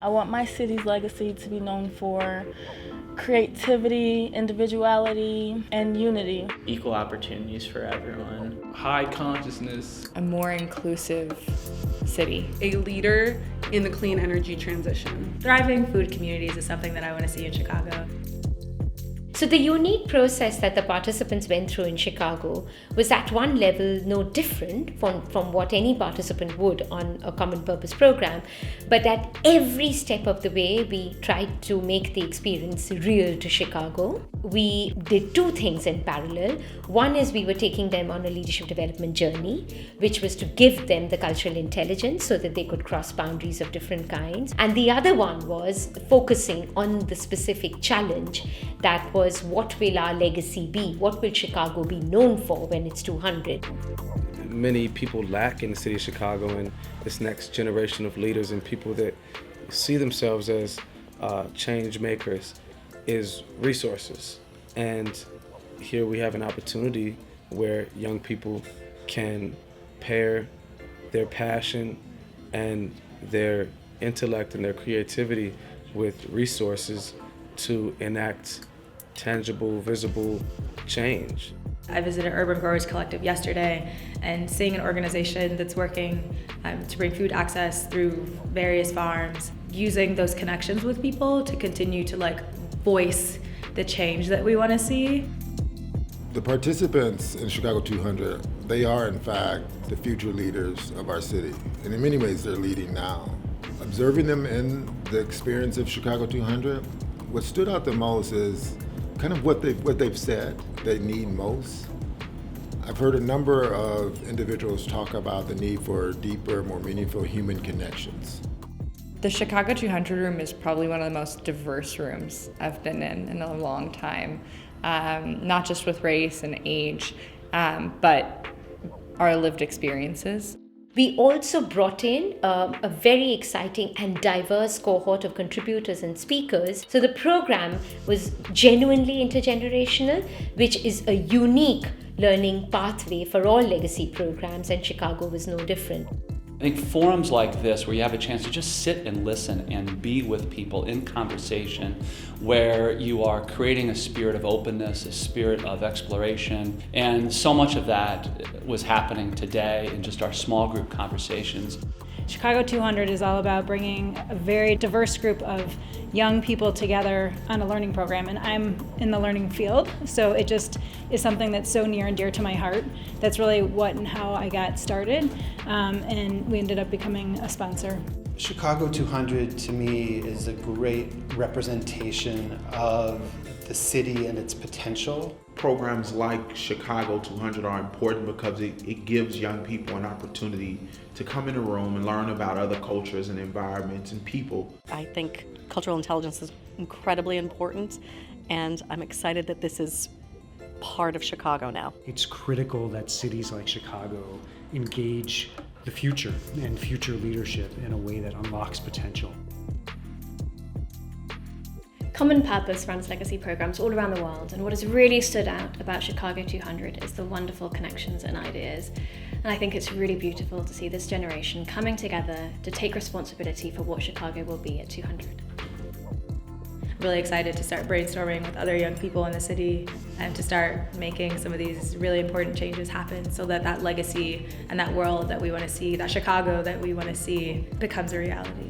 I want my city's legacy to be known for creativity, individuality, and unity. Equal opportunities for everyone. High consciousness. A more inclusive city. A leader in the clean energy transition. Thriving food communities is something that I want to see in Chicago. So the unique process that the participants went through in Chicago was at one level no different from what any participant would on a common purpose program, but at every step of the way we tried to make the experience real to Chicago. We did two things in parallel. One is we were taking them on a leadership development journey, which was to give them the cultural intelligence so that they could cross boundaries of different kinds. And the other one was focusing on the specific challenge that was, what will our legacy be? What will Chicago be known for when it's 200? Many people lack in the city of Chicago, and this next generation of leaders and people that see themselves as change makers is resources. And here we have an opportunity where young people can pair their passion and their intellect and their creativity with resources to enact tangible, visible change. I visited Urban Growers Collective yesterday, and seeing an organization that's working to bring food access through various farms, using those connections with people to continue to voice the change that we want to see. The participants in Chicago200, they are in fact the future leaders of our city, and in many ways they're leading now. Observing them in the experience of Chicago200, what stood out the most is kind of what they've said they need most. I've heard a number of individuals talk about the need for deeper, more meaningful human connections. The Chicago200 room is probably one of the most diverse rooms I've been in a long time, not just with race and age, but our lived experiences. We also brought in a very exciting and diverse cohort of contributors and speakers. So the program was genuinely intergenerational, which is a unique learning pathway for all legacy programs, and Chicago was no different. I think forums like this, where you have a chance to just sit and listen and be with people in conversation, where you are creating a spirit of openness, a spirit of exploration, and so much of that was happening today in just our small group conversations. Chicago200 is all about bringing a very diverse group of young people together on a learning program, and I'm in the learning field, so it just is something that's so near and dear to my heart. That's really what and how I got started, and we ended up becoming a sponsor. Chicago200 to me is a great representation of the city and its potential. Programs like Chicago200 are important because it gives young people an opportunity to come in a room and learn about other cultures and environments and people. I think cultural intelligence is incredibly important, and I'm excited that this is part of Chicago now. It's critical that cities like Chicago engage the future and future leadership in a way that unlocks potential. Common Purpose runs legacy programs all around the world, and what has really stood out about Chicago200 is the wonderful connections and ideas. And I think it's really beautiful to see this generation coming together to take responsibility for what Chicago will be at 200. I'm really excited to start brainstorming with other young people in the city and to start making some of these really important changes happen, so that that legacy and that world that we want to see, that Chicago that we want to see, becomes a reality.